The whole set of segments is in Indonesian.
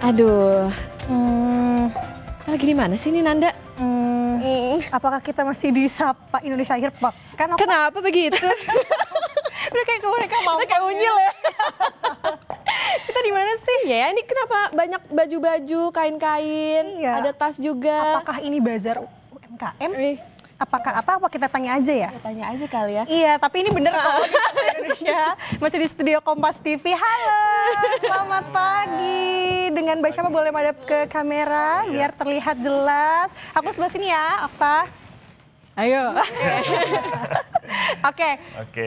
Aduh, lagi di mana sih ini Nanda? Apakah kita masih di Sapa Indonesia Akhir Pekan? Kenapa begitu? Udah kayak mereka mau kayak unyil ya. Kita di mana sih? Ya, ini kenapa banyak baju-baju, kain-kain, Iya. ada tas juga. Apakah ini bazar UMKM? Apakah apa kita tanya aja ya? Tanya aja kali ya. Iya, tapi ini bener kok di Sapa Indonesia. Masih di studio Kompas TV. Halo, selamat pagi. Dengan Mbak siapa boleh madep ke kamera biar terlihat jelas. Aku sebelah sini ya, Okta. Ayo. Oke.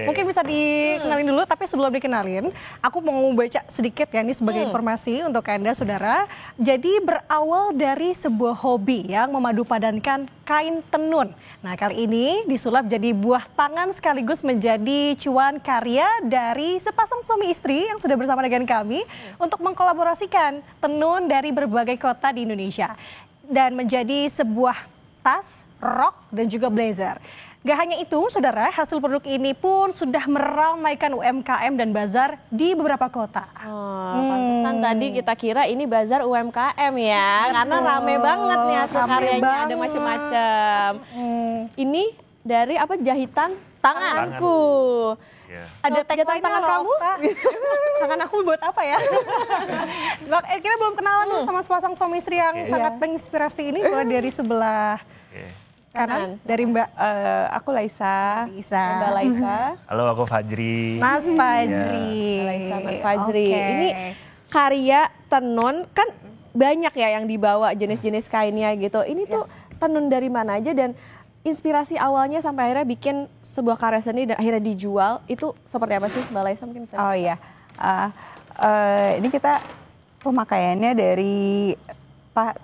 Mungkin bisa dikenalin dulu, tapi sebelum dikenalin, aku mau baca sedikit ya, ini sebagai informasi untuk Anda, saudara. Jadi berawal dari sebuah hobi yang memadupadankan kain tenun. Nah, kali ini disulap jadi buah tangan sekaligus menjadi cuan karya dari sepasang suami istri yang sudah bersama dengan kami untuk mengkolaborasikan tenun dari berbagai kota di Indonesia. Dan menjadi sebuah tas, rok, dan juga blazer. Gak hanya itu, saudara, hasil produk ini pun sudah meramaikan UMKM dan bazar di beberapa kota. Pantesan tadi kita kira ini bazar UMKM ya, karena rame banget nih hasil karyanya, ada macam-macam. Ini dari apa, jahitan tanganku. Ada jahitan tangan kamu? Tangan aku buat apa ya? Kita belum kenalan tuh sama sepasang suami istri yang sangat menginspirasi ini. Boleh dari sebelah kanan dari Mbak. Aku Laisa. Mbak Laisa. Halo, aku Fajri. Mas Fajri. Laisa, Mas Fajri. Okay. Ini karya tenun kan banyak ya yang dibawa jenis-jenis kainnya gitu. Ini tuh tenun dari mana aja dan inspirasi awalnya sampai akhirnya bikin sebuah karya seni dan akhirnya dijual itu seperti apa sih Mbak Laisa mungkin bisa? Oh iya, ini kita pemakaiannya dari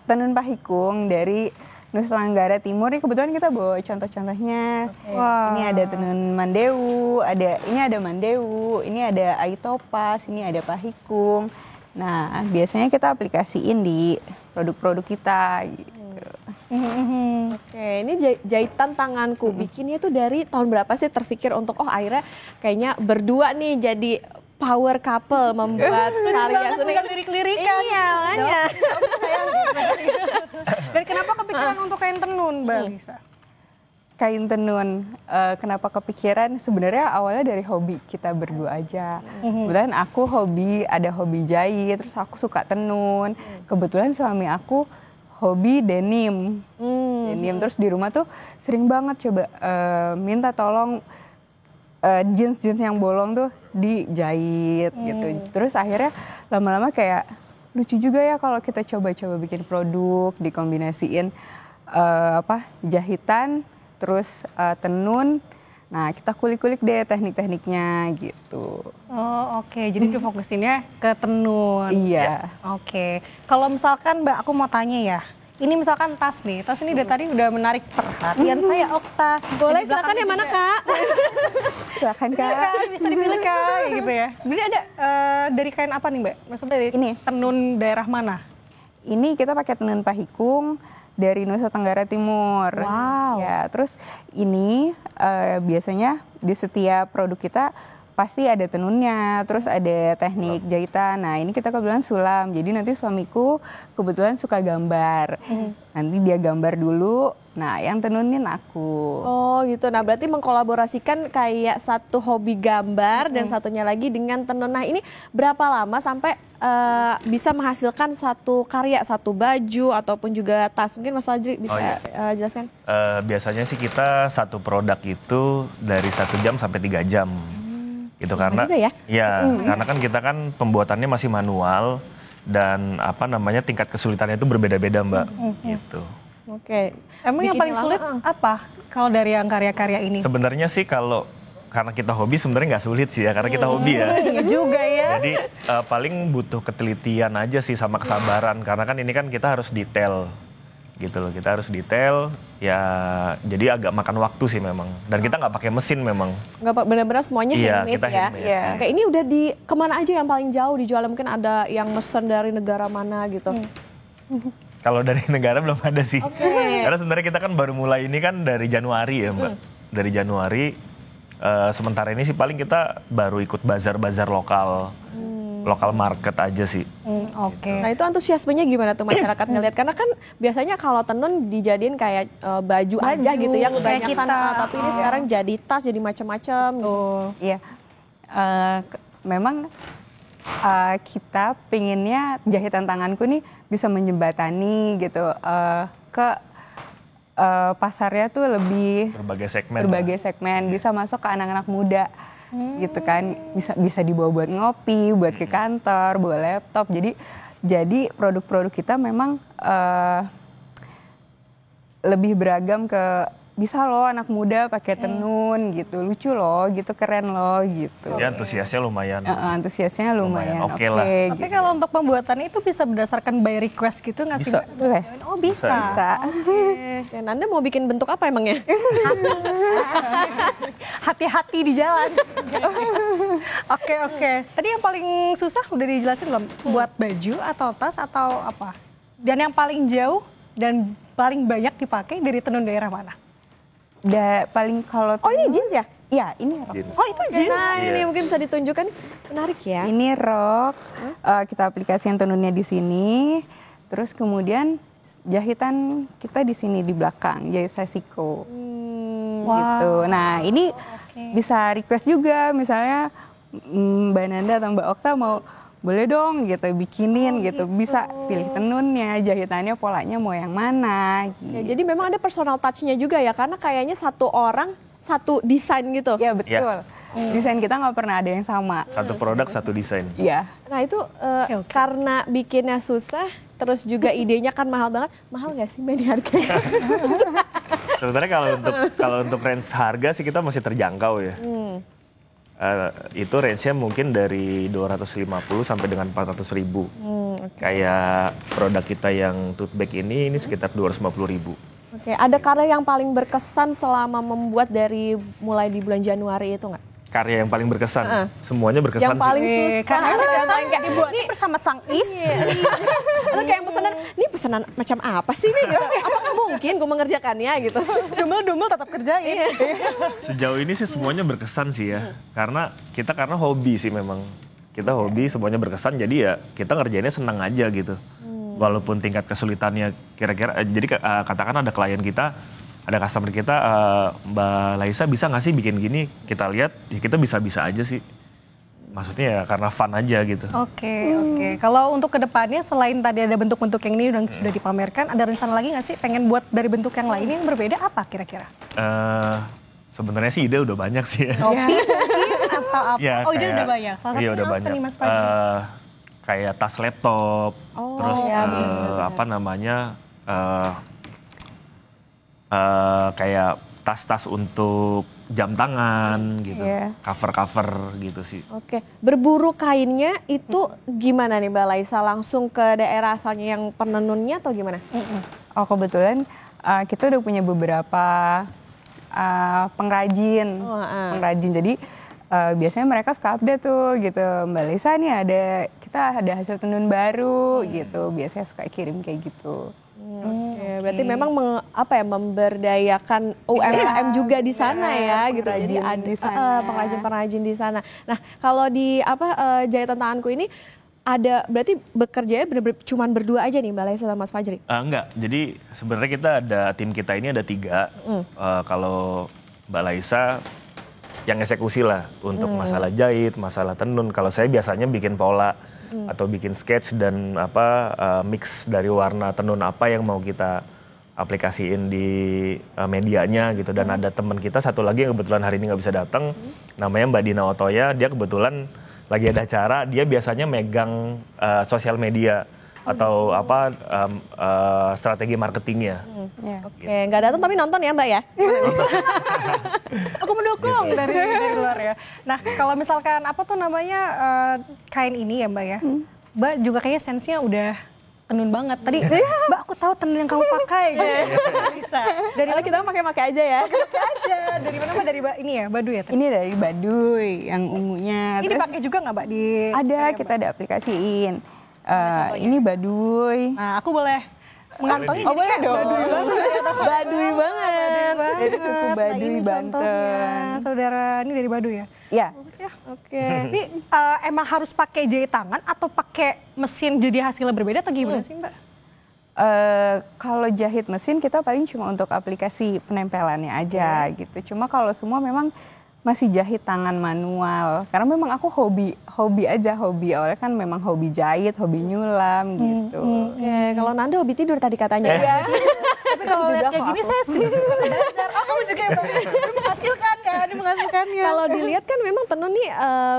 tenun pahikung dari Nusa Tenggara Timur. Ini kebetulan kita bawa contoh-contohnya. Ini ada tenun Mandeu, ini ada Mandeu, ini ada Aitopas, ini ada pahikung. Nah, biasanya kita aplikasiin di produk-produk kita. Gitu. Oke, ini jahitan tanganku. Bikinnya tuh dari tahun berapa sih terpikir untuk akhirnya kayaknya berdua nih jadi power couple membuat karya seni. Lirik-lirikan. Iya, makanya. Dan kenapa kepikiran untuk kain tenun, Mbak Lisa? Kain tenun, kenapa kepikiran? Sebenarnya awalnya dari hobi kita berdua aja. Kebetulan aku ada hobi jahit, terus aku suka tenun. Kebetulan suami aku hobi denim. Denim, terus di rumah tuh sering banget coba minta tolong jeans-jeans yang bolong tuh dijahit gitu. Terus akhirnya lama-lama kayak lucu juga ya kalau kita coba-coba bikin produk, dikombinasiin jahitan, terus tenun. Nah, kita kulik-kulik deh teknik-tekniknya gitu. Oh, oke. Jadi difokusinnya ke tenun. Iya. Oke. Kalau misalkan Mbak, aku mau tanya ya. Ini misalkan tas nih. Tas ini dari tadi udah menarik perhatian saya, Okta. Boleh, silakan yang mana, Kak? Silakan, Kak. Bisa dipilih, Kak, gitu ya. Jadi ada dari kain apa nih, Mbak? Maksudnya dari Ini. tenun daerah mana? Ini kita pakai tenun pahikung dari Nusa Tenggara Timur. Wow. Ya, terus ini biasanya di setiap produk kita pasti ada tenunnya, terus ada teknik jahitan. Nah, ini kita kebetulan sulam. Jadi nanti suamiku kebetulan suka gambar. Nanti dia gambar dulu. Nah, yang tenunin aku. Oh gitu, nah berarti mengkolaborasikan kayak satu hobi gambar dan satunya lagi dengan tenun. Nah ini berapa lama sampai bisa menghasilkan satu karya, satu baju ataupun juga tas? Mungkin Mas Fajri bisa jelaskan? Biasanya sih kita satu produk itu dari 1 jam sampai 3 jam. Gitu karena juga ya? Iya, karena kan kita kan pembuatannya masih manual dan tingkat kesulitannya itu berbeda-beda, Mbak. Gitu. Oke. Emang yang paling sulit apa kalau dari yang karya-karya ini? Sebenarnya sih karena kita hobi sebenarnya nggak sulit sih ya, karena kita hobi ya. Iya juga ya. Jadi paling butuh ketelitian aja sih sama kesabaran, karena kan ini kan kita harus detail gitu loh, kita harus detail ya, jadi agak makan waktu sih memang, dan kita nggak pakai mesin memang. Nggak benar-benar semuanya handmade kita ya. handmade. Oke, ini udah kemana aja yang paling jauh dijual? Mungkin ada yang mesen dari negara mana gitu? Kalau dari negara belum ada sih. Karena sebenarnya kita kan baru mulai ini kan dari Januari ya, Mbak. Dari Januari, sementara ini sih paling kita baru ikut bazar-bazar lokal. lokal market aja sih. Oke. Nah itu antusiasmenya gimana tuh masyarakat ngelihat? Karena kan biasanya kalau tenun dijadiin kayak baju aja gitu ya kayak kebanyakan. kita. Tapi ini sekarang jadi tas, jadi macam-macam. Tuh. Iya. Memang kita pinginnya jahitan tanganku nih bisa menjembatani gitu ke pasarnya tuh lebih Berbagai segmen. bisa masuk ke anak-anak muda gitu kan, bisa dibawa buat ngopi, buat ke kantor, bawa laptop. Jadi produk-produk kita memang lebih beragam ke bisa loh anak muda pakai tenun gitu, lucu loh gitu, keren loh gitu. Ya antusiasnya lumayan. Antusiasnya lumayan. Oke lah. Tapi Gitu. kalau untuk pembuatannya itu bisa berdasarkan by request gitu nggak sih? Bisa. Mbak? Boleh. Oh bisa. Bisa. Dan Anda mau bikin bentuk apa emangnya? Hati-hati di jalan. Oke. Tadi yang paling susah udah dijelasin belum? Buat baju atau tas atau apa? Dan yang paling jauh dan paling banyak dipakai dari tenun daerah mana? Paling kalau Oh ini jeans ya? Iya, ini rok. Oh itu jeans. Nah ini Iya. mungkin bisa ditunjukkan, menarik ya. Ini rok. Kita aplikasikan tenunnya di sini. Terus kemudian jahitan kita di sini di belakang, jahit sasiko. Gitu. Nah, ini bisa request juga misalnya Mbak Nanda atau Mbak Okta mau boleh dong gitu bikinin gitu. Bisa pilih tenunnya, jahitannya polanya mau yang mana gitu. Ya, jadi memang ada personal touch-nya juga ya, karena kayaknya satu orang satu desain gitu. Ya betul. Desain kita nggak pernah ada yang sama. Satu produk, satu desain. Iya. Nah itu Oke. karena bikinnya susah, terus juga idenya kan mahal banget. Mahal nggak sih Mbak di harganya? Sebenarnya kalau untuk range harga sih kita masih terjangkau ya. Itu range-nya mungkin dari 250 sampai dengan 400 ribu. Kayak produk kita yang tote bag ini sekitar 250 ribu. Oke, ada karya yang paling berkesan selama membuat dari mulai di bulan Januari itu nggak? Karya yang paling berkesan, semuanya berkesan Yang paling sih. susah, Karena atau yang kesan paling kayak dibuatnya bersama sang is. atau kayak pesanan, ini pesanan macam apa sih nih? Gitu. Apakah mungkin gue mengerjakannya gitu? Dumel-dumel tetap kerjain. Sejauh ini sih semuanya berkesan sih ya. Karena hobi sih memang. Kita hobi, semuanya berkesan, jadi ya kita ngerjainnya senang aja gitu. Walaupun tingkat kesulitannya kira-kira, jadi katakan ada klien kita, ada customer kita, Mbak Laisa bisa nggak sih bikin gini? Kita lihat, ya kita bisa-bisa aja sih. Maksudnya ya karena fun aja gitu. Oke. Kalau untuk kedepannya selain tadi ada bentuk-bentuk yang ini yang sudah dipamerkan, ada rencana lagi nggak sih pengen buat dari bentuk yang lain yang berbeda apa kira-kira? Sebenarnya sih ide udah banyak sih ya. Topi mungkin atau apa? Ya, Oh ide kayak- udah banyak. Salah iya satunya udah apa banyak. nih Mas Fajri? Kayak tas laptop, terus apa namanya kayak tas-tas untuk jam tangan gitu, Iya. cover-cover gitu sih. Oke, berburu kainnya itu gimana nih Mbak Laisa? Langsung ke daerah asalnya yang penenunnya atau gimana? Oh kebetulan kita udah punya beberapa pengrajin, Jadi biasanya mereka suka update tuh gitu, Mbak Lisa nih kita ada hasil tenun baru gitu. Biasanya suka kirim kayak gitu. Oke, berarti memang memberdayakan UMKM juga di sana ya gitu. Jadi pengrajin ada di sana. pengrajin-pengrajin di sana. Nah, kalau di jahitan tanganku ini ada berarti bekerjanya benar-benar cuman berdua aja nih Mbak Laisa sama Mas Fajri? Enggak, jadi sebenarnya tim kita ini ada 3. Kalau Mbak Laisa yang eksekusi lah untuk masalah jahit, masalah tenun. Kalau saya biasanya bikin pola atau bikin sketch dan mix dari warna tenun apa yang mau kita aplikasiin di medianya gitu. Dan ada teman kita satu lagi yang kebetulan hari ini nggak bisa datang, namanya Mbak Dina Otoya. Dia kebetulan lagi ada acara, dia biasanya megang sosial media atau strategi marketingnya. Oke, nggak datang tapi nonton ya Mbak ya? Aku mendukung dari luar ya. Nah kalau misalkan kain ini ya Mbak ya, Mbak juga kayaknya sense-nya udah tenun banget. Tadi Mbak aku tahu tenun yang kamu pakai. Gitu. Bisa. Dari Karena kita pakai aja ya. aja. Dari mana Mbak? Dari ini ya, Baduy ya? Ini dari Baduy yang ungunya. Ini Terus dipakai juga nggak Mbak di? ada, kita ada aplikasiin. Ini Baduy. Nah aku boleh mengantongi. Oh, boleh dong. Baduy banget. Baduy banget. Dari suku Baduy, Nah, ini Banten. contohnya, saudara ini dari Baduy ya. Ya, Bagus ya. Oke. Ini emang harus pakai jahit tangan atau pakai mesin jadi hasilnya berbeda atau gimana sih Mbak? kalau jahit mesin kita paling cuma untuk aplikasi penempelannya aja gitu. Cuma kalau semua memang masih jahit tangan manual. Karena memang aku hobi awalnya kan memang hobi jahit, hobi nyulam gitu. Oke, kalau Nanda hobi tidur tadi katanya. Ya. Tapi kalau lihat kayak gini saya sih belajar. Oh kamu juga ya Mbak? Ini menghasilkan ya, ini menghasilkannya. Kalau dilihat kan memang tenun nih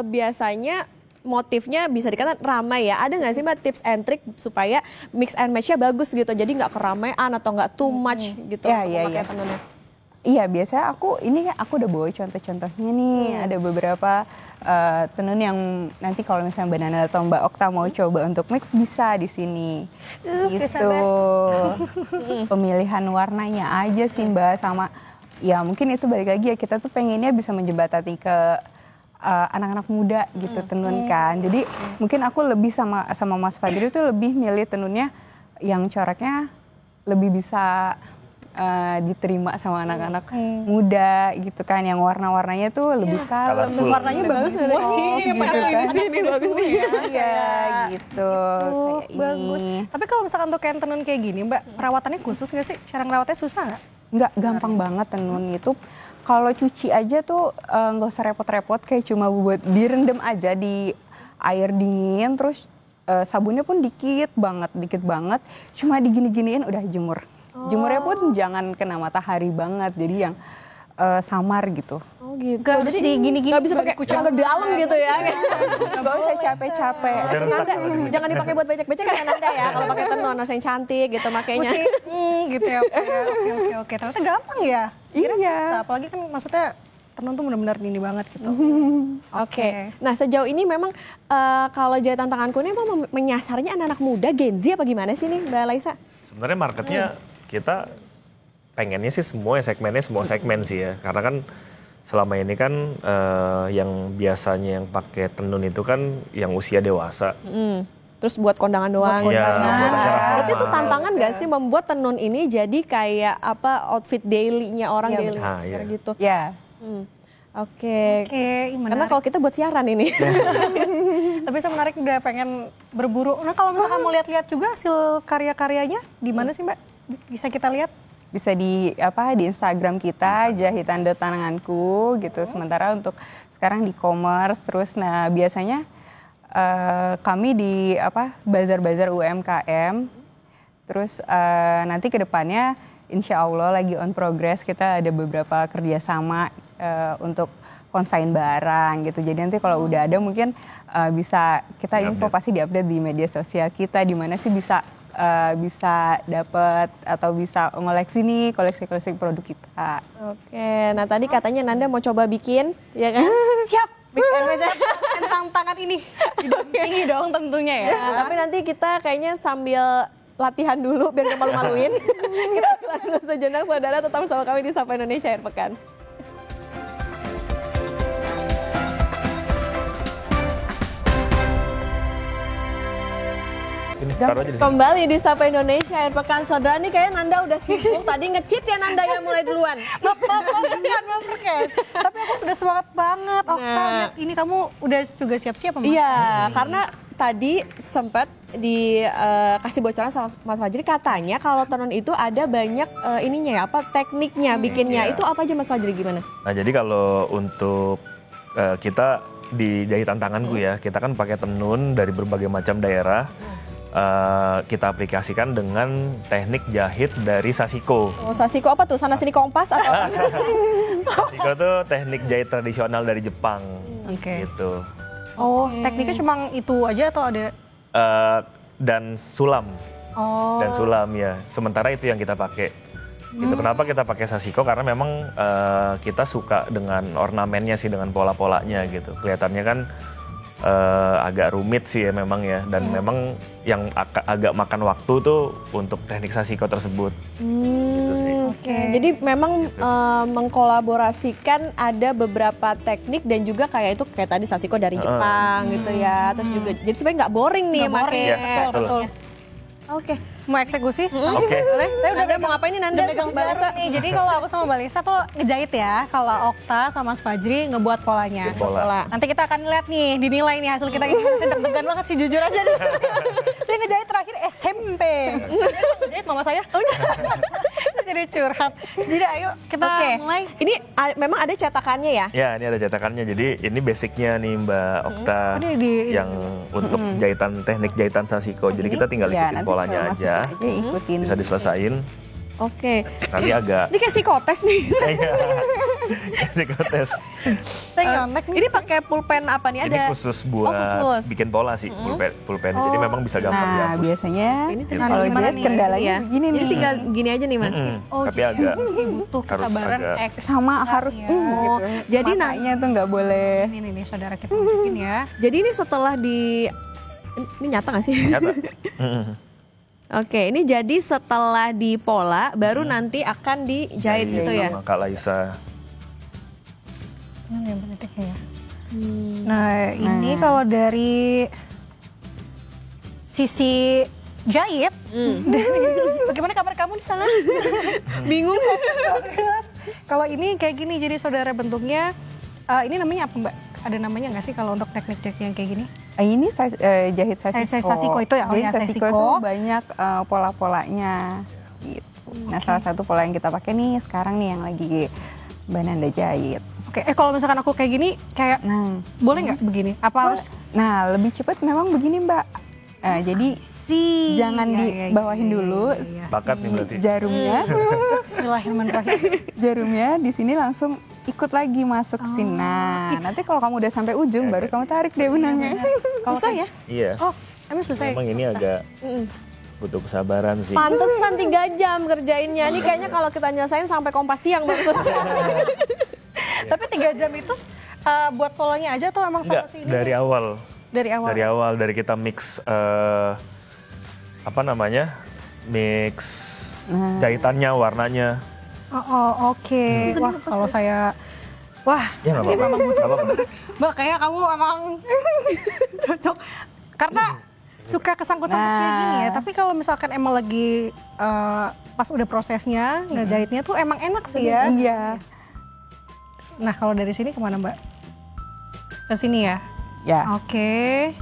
biasanya motifnya bisa dikatakan ramai ya. Ada nggak sih Mbak tips and trick supaya mix and match-nya bagus gitu. Jadi nggak keramaian atau nggak too much gitu Ya, untuk ya, memakai ya. tenunnya. Iya, biasanya aku udah bawa contoh-contohnya nih. Ada beberapa tenun yang nanti kalau misalnya Mbak Nana atau Mbak Okta mau coba untuk mix bisa di sini. Gitu. Pemilihan warnanya aja sih Mbak, sama ya mungkin itu balik lagi ya, kita tuh pengennya bisa menjembatani ke anak-anak muda gitu tenun kan. Jadi mungkin aku lebih sama Mas Fadri itu lebih milih tenunnya yang coraknya lebih bisa diterima sama anak-anak muda gitu kan, yang warna-warnanya tuh lebih kalem. Colorful. Warnanya bagus semua sih. gitu Padahal kan. di sini bagus nih ya. Iya gitu. Kayak Bagus. ini. Tapi kalau misalkan untuk kain tenun kayak gini Mbak, perawatannya khusus nggak sih? Cara ngerawatnya susah nggak? Nggak gampang banget tenun itu. Kalau cuci aja tuh nggak usah repot-repot, kayak cuma buat direndam aja di air dingin, terus sabunnya pun dikit banget, cuma digini-giniin udah jemur. Jemurnya pun jangan kena matahari banget, jadi yang samar gitu. Oh gitu. Nggak harus digini-gini, nggak bisa pakai yang ke dalam gitu ya. Nggak usah capek-capek. Udah rusak. Jangan dipakai buat becek-becek kan Nanda ya. Kalau pakai tenun harus yang cantik gitu makanya. Mesti gitu ya. Oke. Ternyata gampang ya. Kira Iya. susah. Apalagi kan maksudnya tenun tuh benar-benar ini banget gitu. Oke. Nah sejauh ini memang kalau jahitan tanganku ini memang menyasarnya anak-anak muda Gen Z apa gimana sih nih Mbak Laisa? Sebenarnya marketnya kita pengennya sih semua segmen sih ya. Karena kan selama ini kan yang biasanya yang pakai tenun itu kan yang usia dewasa. Terus buat kondangan doang. Iya, buat acara Berarti itu formal. tantangan gak sih membuat tenun ini jadi kayak apa outfit daily-nya orang Iya, daily betul. Iya. gitu. Ya. Oke. Oke, Karena kalau kita buat siaran ini. Tapi saya menarik udah pengen berburu. Nah kalau misalkan mau lihat-lihat juga hasil karya-karyanya di mana sih Mbak? Bisa kita lihat? Bisa di Instagram kita jahitan.tanganku gitu. Sementara untuk sekarang di e-commerce terus, nah biasanya kami di bazar-bazar UMKM. Terus nanti ke depannya insya Allah lagi on progress, kita ada beberapa kerjasama untuk konsain barang gitu. Jadi nanti kalau udah ada mungkin bisa kita info pasti diupdate di media sosial kita, di mana sih bisa dapat atau bisa ngoleksi nih koleksi-koleksi produk kita. Oke. Nah tadi katanya Nanda mau coba bikin, ya kan? Siap. Mix and match. Tantangan ini didampingi dong tentunya ya. Nah, tapi nanti kita kayaknya sambil latihan dulu biar gak malu-maluin. Kita bilang dulu sejenak saudara, tetap bersama kami di Sapa Indonesia Akhir Pekan. Ini taruh aja di sini. Kembali di Sapa Indonesia Akhir Pekan. Saudara nih kayaknya Nanda udah sibuk. Tadi nge-cheat ya Nanda yang mulai duluan. Maaf, tapi aku sudah semangat banget. Okta, Nah. lihat ini kamu udah juga siap-siap Mas? Iya, karena tadi sempat dikasih bocoran sama Mas Fajri, katanya kalau tenun itu ada banyak ininya ya, tekniknya bikinnya. Iya. Itu apa aja Mas Fajri gimana? Nah jadi kalau untuk kita di jahitan tanganku ya, kita kan pakai tenun dari berbagai macam daerah. Kita aplikasikan dengan teknik jahit dari Sashiko. Oh, Sashiko apa tuh? Sana sini kompas atau apa? Sashiko tuh teknik jahit tradisional dari Jepang. Oke. Gitu. Oh, tekniknya cuma itu aja atau ada? Dan sulam. Oh. Dan sulam ya. Sementara itu yang kita pakai. Gitu. Kenapa kita pakai Sashiko? Karena memang kita suka dengan ornamennya sih, dengan pola-polanya gitu. Kelihatannya kan agak rumit sih ya memang ya. Dan memang yang agak makan waktu tuh untuk teknik Sashiko tersebut. Gitu sih. Oke, jadi memang mengkolaborasikan ada beberapa teknik dan juga kayak itu kayak tadi Sashiko dari Jepang gitu ya. Terus juga jadi supaya nggak boring nih Nggak boring, pakai. ya, betul. Oke. Mau eksekusi? Oke. Boleh? Saya udah Nanda mau ngapain nih Nanda? Udah megang Mbak Lisa? jarum nih. Jadi kalau aku sama Mbak Lisa tuh ngejahit ya. Kalau Okta sama Mas Fajri ngebuat polanya. Bikin pola. Nanti kita akan lihat nih, dinilai nih hasil kita gimana. Saya deg-degan banget sih, jujur aja deh. Saya ngejahit terakhir SMP. Ngejahit mama saya. Jadi curhat. Jadi ayo kita Oke. mulai. Ini memang ada cetakannya ya? Ya, ini ada cetakannya. Jadi ini basicnya nih Mbak Okta Oh, di- yang untuk jahitan teknik jahitan sasiko. Jadi kita tinggal Ya, ikutin nanti polanya kalau masuk aja. ikutin. Bisa diselesain. Oke. Nanti agak Ini kayak psikotes nih. psikotes. Saya nyontek nih. Ini pakai pulpen apa nih? Ini Ada khusus buat khusus. bikin pola sih pulpen. Jadi memang bisa gampang Nah, dihapus. biasanya Ini kalau gimana jahit nih? kendalanya ya. begini nih. Ini tinggal gini aja nih Mas. Tapi agak butuh harus kesabaran agak- X. sama harus ya. gitu. Jadi Matanya tuh nggak boleh. Ini nih saudara kita masukin ya. Jadi ini setelah ini nyata gak sih? nyata. Oke, ini jadi setelah dipola baru nanti akan dijahit gitu ya. Sama Kak Laisa. Mana yang titiknya ya? Nah, ini kalau dari sisi jahit, bagaimana kabar kamu di sana? Bingung. Kalau ini kayak gini, jadi saudara bentuknya, ini namanya apa Mbak? Ada namanya nggak sih kalau untuk teknik jahit yang kayak gini? Ini jahit sasiko. Size sasiko itu ya? Oh Jadi ya, sasiko sasiko. itu banyak pola-polanya gitu. Nah, salah satu pola yang kita pakai nih sekarang nih yang lagi Mbak Nanda jahit. Oke, kalau misalkan aku kayak gini, kayak Nah, boleh nggak begini? Apa harus nah lebih cepat memang begini Mbak. Jadi sih? jangan dibawahin dulu Bakat nih berarti. jarumnya. Bismillahirrahmanirrahim. Jarumnya di sini langsung ikut lagi masuk ke sini. Nah, nanti kalau kamu udah sampai ujung baru kamu tarik deh benangnya. Susah ya? Iya. Oh, emang selesai? Memang ini agak butuh kesabaran sih. Pantesan 3 jam kerjainnya. Ini kayaknya kalau kita nyelesain sampai Kompas siang Bang. Tapi 3 jam itu buat polanya aja tuh emang sama Enggak, si ini? dari awal. Dari awal? Dari awal, dari kita mix mix jahitannya, warnanya. Oh, oke. Wah, kalau saya... Wah, Ya nggak apa-apa. Nggak apa-apa. Mbak, kayak kamu emang cocok. Karena suka kesangkut-sangkut kayak gini ya. Tapi kalau misalkan emang lagi pas udah prosesnya, ngejahitnya tuh emang enak sih ya. Iya. Nah, kalau dari sini kemana Mbak? Ke sini ya? Ya, Oke.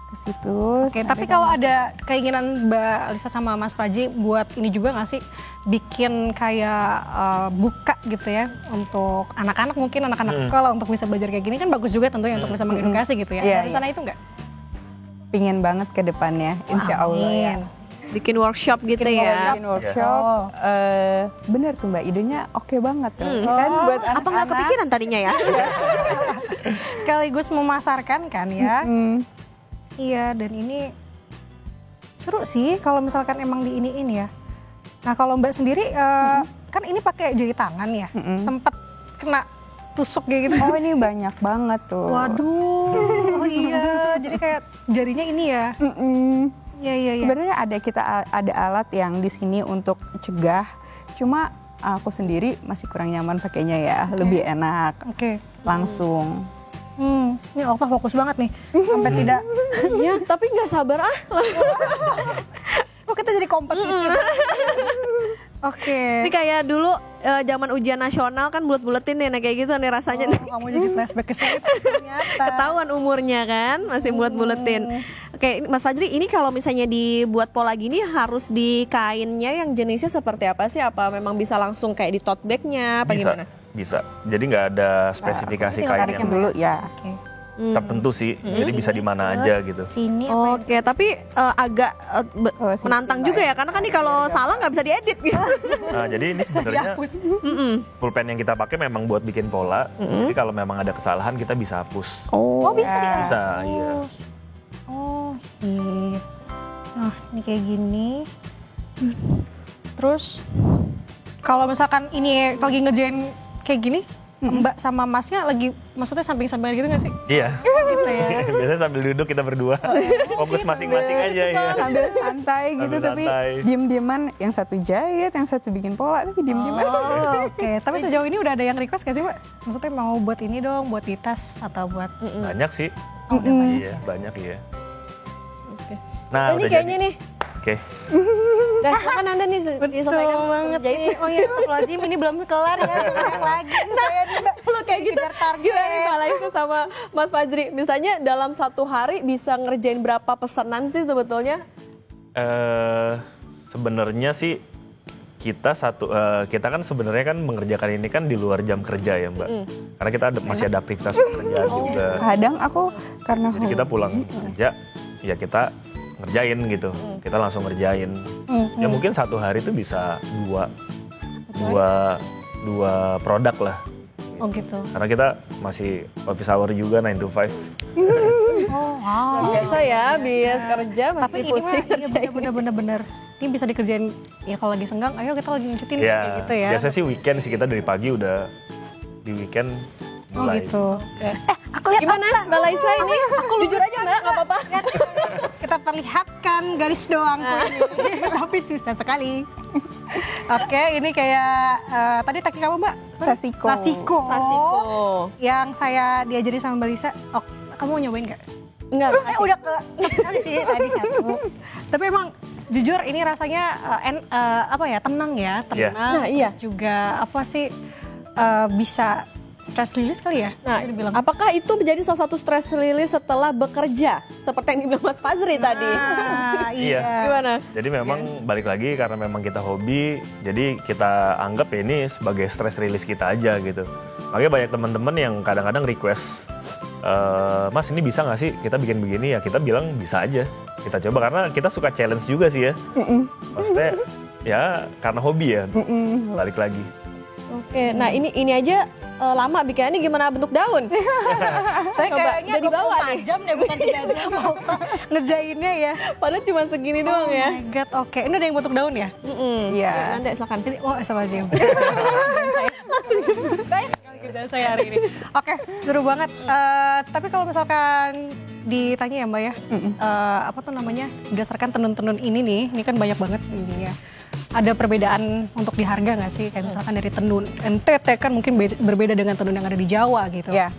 ke situ. Oke, tapi kalau ada keinginan Mbak Lisa sama Mas Paji buat ini juga nggak sih bikin kayak buka gitu ya untuk anak-anak mungkin anak-anak sekolah untuk bisa belajar kayak gini kan bagus juga tentunya untuk bisa mengedukasi gitu ya. Iya, Ada rencana itu nggak? pingin banget ke depannya, insya Allah ya. Bikin workshop gitu ya. Bikin workshop, bener tuh Mbak, idenya oke banget tuh. Kan buat Apa nggak anak-anak. kepikiran tadinya ya? Sekaligus memasarkan kan ya. Hmm, Iya, dan ini seru sih kalau misalkan emang diiniin ya. Nah, kalau Mbak sendiri kan ini pakai jari tangan ya. Sempet kena tusuk kayak gitu. Oh ini banyak banget tuh. Waduh, oh iya, jadi kayak jarinya ini ya. Iya, iya, iya. Sebenarnya kita ada alat yang di sini untuk cegah. Cuma aku sendiri masih kurang nyaman pakainya ya. Lebih enak Oke. langsung. Ini Okta fokus banget nih. Sampai tidak. Iya, tapi nggak sabar ah. Oh, kita jadi kompetitif. Oke. Ini kayak dulu zaman ujian nasional kan bulet-buletin nih, nah kayak gitu nih rasanya nih. Kamu jadi flashback ke situ ternyata. Ketahuan umurnya kan, masih bulet-buletin. Oke, Mas Fajri, ini kalau misalnya dibuat pola gini harus di kainnya yang jenisnya seperti apa sih? Apa memang bisa langsung kayak di tote bag-nya apa Bisa, gimana? bisa. Jadi nggak ada spesifikasi tinggal kain tarik yang Dulu ya. Oke. tertentu sih. Jadi bisa di mana aja gitu. Sini apa Oke, tapi agak Oh, sini menantang sini juga lah ya, karena kan nih kalau salah nggak bisa diedit gitu. Nah, jadi ini sebenarnya pulpen yang kita pakai memang buat bikin pola. Jadi kalau memang ada kesalahan kita bisa hapus. Oh, bisa dia. Bisa, iya. Oh, iya. Nah, ini kayak gini. Terus kalau misalkan ini lagi ngerjain kayak gini, Mbak sama Masnya lagi maksudnya samping-sampingan gitu nggak sih? Iya. Gitu ya. Biasanya sambil duduk kita berdua. Fokus masing-masing aja ya. Sambil santai gitu Sambil tapi santai. diem-dieman yang satu jahit, yang satu bikin pola tapi diem-dieman. Oh, oke. Tapi sejauh ini udah ada yang request gak sih, Mbak? Maksudnya mau buat ini dong, buat di tas atau buat Banyak sih. Oh, udah banyak. Iya, banyak iya. Oke. Nah, ini udah kayaknya jadi. nih Oke. Dan silakan Anda nih diselesaikan banget jahit. nih. Oh iya, astagfirullahaladzim, ini belum kelar ya. Banyak lagi. Saya nih, Mbak. Kalau kayak gitu Kejar target. gimana Mbak itu sama Mas Fajri? Misalnya dalam satu hari bisa ngerjain berapa pesanan sih sebetulnya? Sebenarnya sih kita kan sebenarnya kan mengerjakan ini kan di luar jam kerja ya Mbak. Karena kita masih ada aktivitas pekerjaan juga. Kadang aku karena Jadi kita pulang kerja ya kita ngerjain gitu. Kita langsung ngerjain. Ya mungkin satu hari itu bisa dua produk lah. Oh gitu. Karena kita masih office hour juga 9 to 5. Oh wow. Biasa ya, bias kerja Tapi masih ini pusing mah kerjain. bener-bener. Ini bisa dikerjain ya kalau lagi senggang, ayo kita lagi ngecutin Ya, kayak gitu ya. biasa sih weekend sih kita dari pagi udah di weekend Oh mulai. gitu. Aku lihat gimana Mbak Laisa ini? Jujur aja Mbak, nggak apa-apa. Kita perlihatkan garis doang kok ini. Tapi susah sekali. Oke, ini kayak tadi teknik apa Mbak? Sasiko. Sasiko. Sasiko. Yang saya diajari sama Mbak Lisa. Oh, kamu mau nyobain nggak? Enggak, Udah ke tadi sih, tadi satu. Tapi emang jujur ini rasanya tenang ya, Iya. tenang. Nah, iya. Terus juga apa sih bisa stress release kali ya? Nah, Bisa dibilang. apakah itu menjadi salah satu stress release setelah bekerja? Seperti yang dibilang Mas Fajri tadi. Ah, Iya. Gimana? Jadi memang balik lagi karena memang kita hobi, jadi kita anggap ini sebagai stress release kita aja gitu. Makanya banyak teman-teman yang kadang-kadang request, Mas ini bisa nggak sih kita bikin begini? Ya kita bilang bisa aja. Kita coba karena kita suka challenge juga sih ya. Maksudnya ya karena hobi ya. Balik lagi. Oke, nah ini aja lama bikinannya gimana bentuk daun? Saya Coba, kayaknya jadi bawa 24 nih. jam deh, bukan 3 jam. Ngerjainnya ya. Padahal cuma segini doang ya. Oh my God, oke. Ini ada yang bentuk daun ya? Iya. Anda silakan. Jadi, oh, astagfirullahaladzim. Langsung banyak sekali kerjaan saya hari ini. Oke, seru banget. Tapi kalau misalkan ditanya ya Mbak ya, apa tuh namanya, berdasarkan tenun-tenun ini kan banyak banget ininya. Ada perbedaan untuk di harga nggak sih? Kayak misalkan dari tenun NTT kan mungkin berbeda dengan tenun yang ada di Jawa gitu. Ya.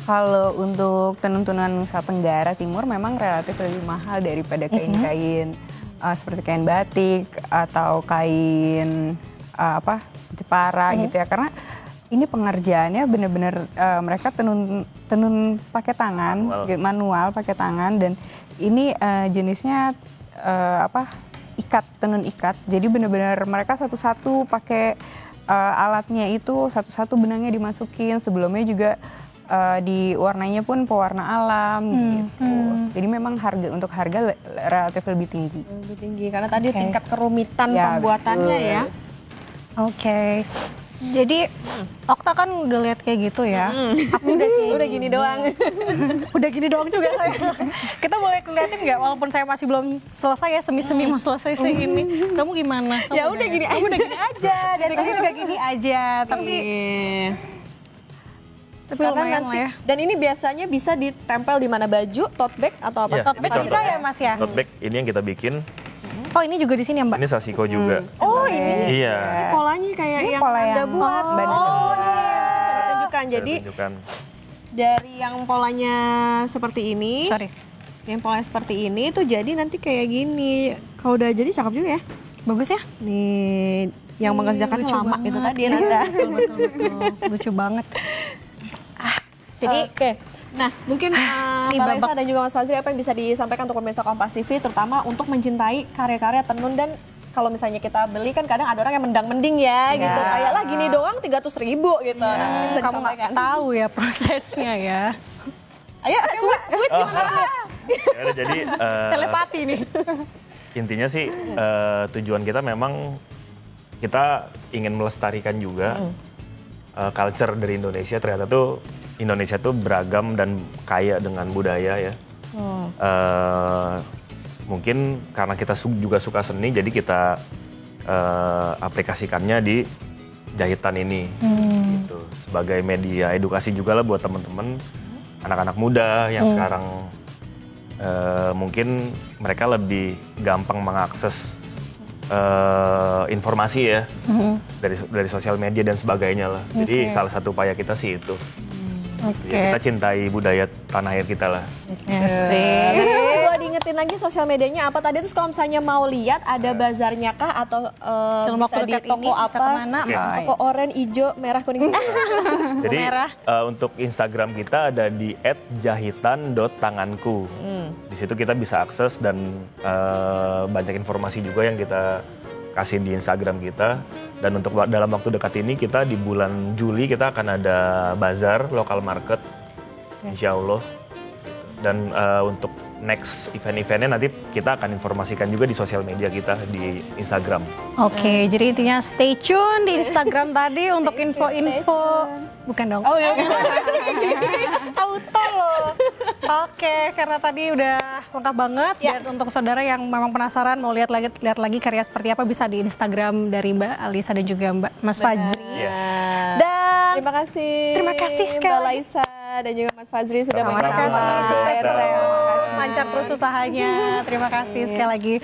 Kalau untuk tenun-tenuan Nusa Tenggara Timur memang relatif lebih mahal daripada kain-kain seperti kain batik atau kain Jepara gitu ya. Karena ini pengerjaannya benar-benar mereka tenun pakai tangan, manual pakai tangan, dan ini jenisnya tenun ikat. Jadi benar-benar mereka satu-satu pakai alatnya itu, satu-satu benangnya dimasukin. Sebelumnya juga diwarnainya pun pewarna alam gitu. Jadi memang untuk harga relatif lebih tinggi. Lebih tinggi karena tadi tingkat kerumitan Ya, pembuatannya betul. ya. Oke. Jadi Okta kan udah lihat kayak gitu ya. Aku Udah gini doang. udah gini doang juga saya. Kita boleh keliatin nggak? Walaupun saya masih belum selesai ya, semi-semi mau selesai sih ini. Kamu gimana? Ya udah gini Kamu udah gini aja. Dan saya juga gini aja. Tapi Karena lumayan nanti lah ya. dan ini biasanya bisa ditempel di mana, baju, tote bag atau apa? Iya, Tote bag ini bisa ya Mas ya? Tote bag ini yang kita bikin. Oh ini juga di sini ya Mbak? Ini Sasiko juga. Oh ini Iya. polanya kayak Ini yang pola Anda yang buat. Bandung. Oh nih bisa ditunjukkan. Saya Jadi tunjukkan. dari yang polanya seperti ini, Sorry. yang polanya seperti ini tuh jadi nanti kayak gini. Kalau udah jadi cakep juga ya. Bagus ya? Nih yang mengerjakan Lucu lama banget. itu tadi Iya, Nanda. Betul. Lucu banget. Jadi Oke. Nah, mungkin Ini Mbak Laisa babak. dan juga Mas Fajri apa yang bisa disampaikan untuk pemirsa Kompas TV terutama untuk mencintai karya-karya tenun dan kalau misalnya kita beli kan kadang ada orang yang mendang-mending ya gitu. Kayak lah gini doang 300.000 gitu. Nah, mungkin bisa kamu nggak disampaikan. tahu ya prosesnya ya. Ayo, sweet gimana sweet? Ya udah, jadi Telepati nih. intinya sih tujuan kita memang kita ingin melestarikan juga culture dari Indonesia. Ternyata tuh Indonesia tuh beragam dan kaya dengan budaya ya. Mungkin karena kita juga suka seni, jadi kita aplikasikannya di jahitan ini, gitu. Sebagai media edukasi juga lah buat teman-teman anak-anak muda yang sekarang mungkin mereka lebih gampang mengakses informasi ya dari sosial media dan sebagainya lah. Jadi salah satu upaya kita sih itu. Ya, kita cintai budaya tanah air kita lah. Asik. Gua diingetin Ingetin lagi sosial medianya apa tadi, terus kalau misalnya mau lihat ada bazarnya kah atau Dalam bisa waktu di dekat toko ini bisa apa? kemana? Toko oranye, hijau, merah, kuning. Jadi merah. untuk Instagram kita ada di @jahitan.tanganku. Di situ kita bisa akses dan banyak informasi juga yang kita kasih di Instagram kita. Dan untuk dalam waktu dekat ini kita di bulan Juli kita akan ada bazar lokal market, insya Allah. Dan untuk next event-eventnya nanti kita akan informasikan juga di sosial media kita di Instagram. Oke, jadi intinya stay tune di Instagram tadi untuk info-info. Bukan dong. Oh iya. Auto loh. Oke, karena tadi udah lengkap banget. Ya. Dan untuk saudara yang memang penasaran mau lihat lagi karya seperti apa, bisa di Instagram dari Mbak Alisa dan juga Mas Fajri. Dan Terima kasih. Terima kasih sekali Mbak lagi. Laisa dan juga Mas Fajri sudah Sama-sama. menyaksikan. sukses Sama-sama. terus, lancar terus usahanya. Terima kasih sekali lagi.